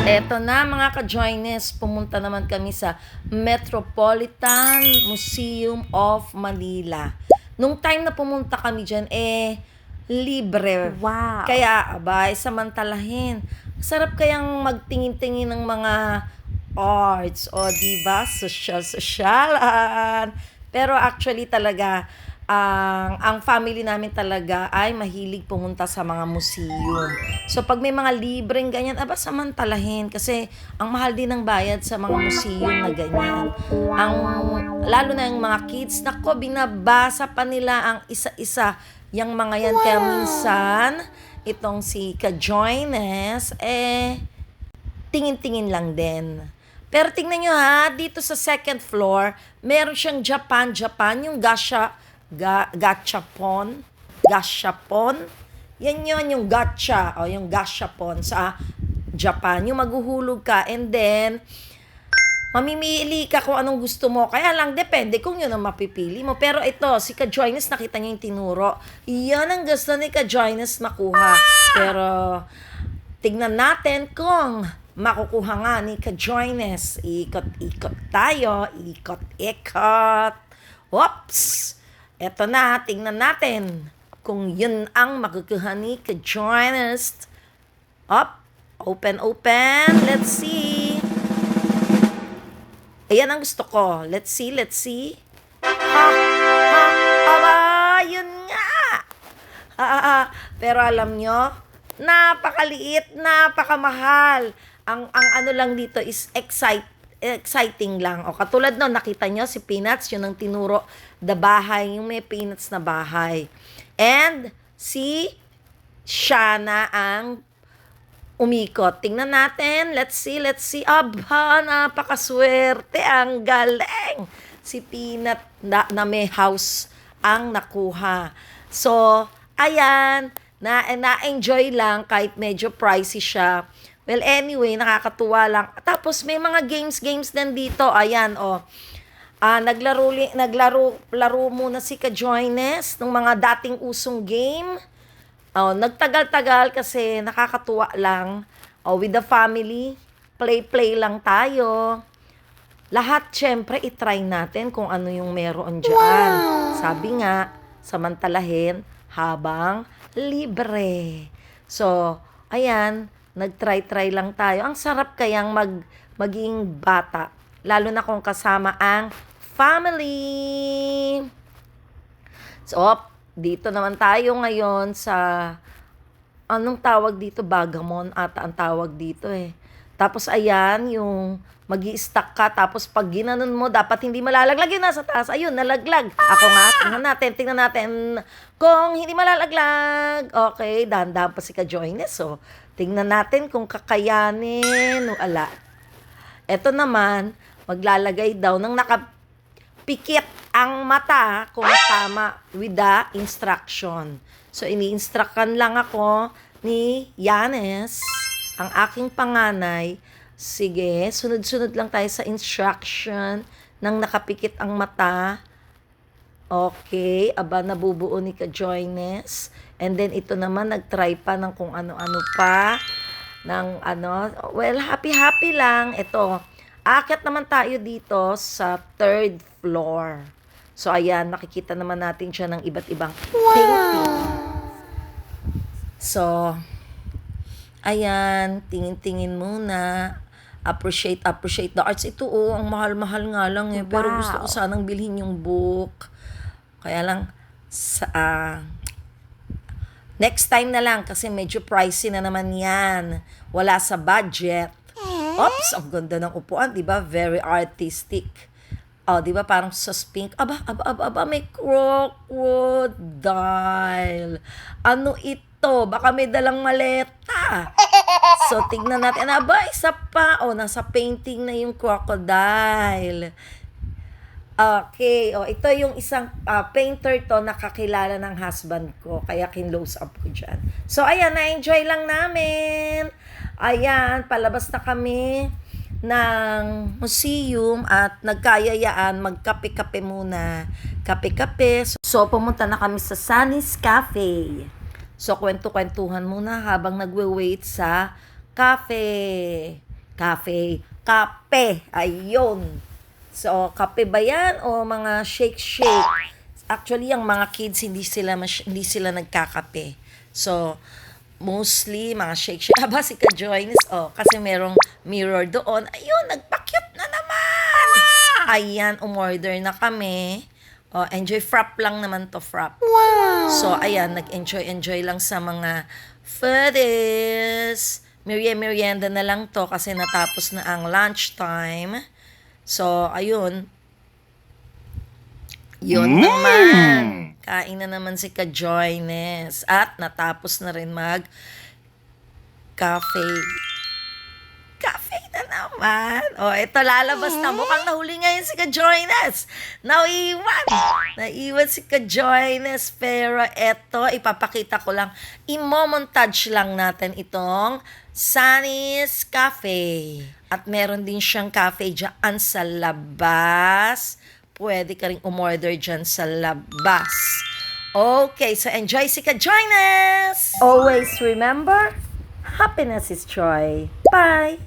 Eto na mga ka-joiners, pumunta naman kami sa Metropolitan Museum of Manila. Nung time na pumunta kami dyan, libre. Wow. Kaya, abay, samantalahin. Sarap kayang magtingin-tingin ng mga arts, o diba? Sosyal-sosyalan. Pero actually talaga, ang family namin talaga ay mahilig pumunta sa mga museum. So pag may mga libreng ganyan, samantalahin kasi ang mahal din ng bayad sa mga museum na ganyan. Lalo na yung mga kids, nako, binabasa pa nila ang isa-isa yung mga yan. Kaya minsan, itong si Ka-Joines, tingin-tingin lang din. Pero tingnan nyo ha, dito sa second floor, meron siyang Japan, yung gachapon. Yan yun, yung gacha, o yung gachapon sa Japan. Yung maghuhulog ka, and then, mamimili ka kung anong gusto mo. Kaya lang, depende kung yun ang mapipili mo. Pero ito, si Ka-Joines, nakita niyo yung tinuro. Yan ang gusto ni Ka-Joines makuha. Pero, tignan natin kung makukuha nga ni Ka-Joines. Ikot-ikot tayo. Ikot-ikot. Oops! Eto na, tingnan natin kung yun ang makukuha ni Ka-Joines. Open. Let's see. Ayan ang gusto ko. Let's see. Yun nga. Pero alam nyo, napakaliit, napakamahal. Ang ano lang dito is exciting lang. O katulad no, nakita nyo si Peanuts, yun ang tinuro, the bahay, yung may Peanuts na bahay. And si Shana ang umikot. Tingnan natin. Let's see. Aba, napakaswerte. Ang galing. Si Peanut na may house ang nakuha. So, ayan. Na-enjoy lang kahit medyo pricey siya. Well, anyway, nakakatuwa lang. Tapos, may mga games din dito. Ayan, naglaro muna si Ka-Joines ng mga dating usong game. Nagtagal-tagal kasi nakakatuwa lang. With the family, play lang tayo. Lahat, syempre, itry natin kung ano yung meron dyan. Wow. Sabi nga, samantalahin habang libre. So, ayan, nagtry lang tayo. Ang sarap kayang maging bata. Lalo na kung kasama ang family. So, dito naman tayo ngayon sa, anong tawag dito? Bagamon ata ang tawag dito Tapos ayan, yung magi-stack ka, tapos pag ginanon mo, dapat hindi malalaglag yun nasa taas. Ayun, nalaglag. Ako nga, tingnan natin kung hindi malalaglag. Okay, dahan-dahan pa si Ka-Joines. So, tingnan natin kung kakayanin. Wala. Eto naman, maglalagay daw ng pikit ang mata kung tama with the instruction. So, ini-instructan lang ako ni Yanes, ang aking panganay. Sige, sunod-sunod lang tayo sa instruction nang nakapikit ang mata. Okay, nabubuo ni Ka-Joines. And then, ito naman, nag-try pa ng kung ano-ano pa. Well, happy lang. Ito, aakyat naman tayo dito sa third floor. So, ayan, nakikita naman natin siya ng iba't ibang painting. So, ayan, tingin-tingin muna. Appreciate the arts. Ito, ang mahal-mahal nga lang Pero Wow. gusto ko sanang bilhin yung book. Kaya lang, next time na lang kasi medyo pricey na naman yan. Wala sa budget. Oops, ang ganda ng upuan, di ba? Very artistic. Di ba? Parang sa pink. May crocodile. Ano ito? Baka may dalang maleta. So, tignan natin. Isa pa. Nasa painting na yung crocodile. Okay. Ito yung isang painter to, nakakilala ng husband ko. Kaya kinlose up ko dyan. So, ayan, na-enjoy lang namin. Ayan, palabas na kami ng museum at nagkayayaan magkape-kape muna. Kape-kape. So, pumunta na kami sa Sunny's Cafe. So, kwento-kwentuhan muna habang nagwe-wait sa cafe. cafe. Kape, ayun. So, kape ba yan o mga shake-shake? Actually, ang mga kids, hindi sila nagkakape. So, mostly, mga shake-shake. Aba, si Ka-Joynes, kasi merong mirror doon. Ayun, nagpa-cute na naman! Ayan, umorder na kami. Enjoy frap lang naman to, frap. Wow! So, ayan, nag-enjoy lang sa mga foodies. Merienda na lang to kasi natapos na ang lunchtime. So, ayun. Yun naman. Kain na naman si Ka-Joynes. At natapos na rin mag-cafe. Cafe na naman. Ito lalabas na. Mukhang nahuli ngayon si Ka-Joynes. Naiwan si Ka-Joynes. Pero eto, ipapakita ko lang. Imo-montage lang natin itong Sunny's Cafe. At meron din siyang cafe dyan sa labas. Pwede ka rin umorder dyan sa labas. Okay, so enjoy si Ka-Joynes! Always remember, happiness is joy. Bye!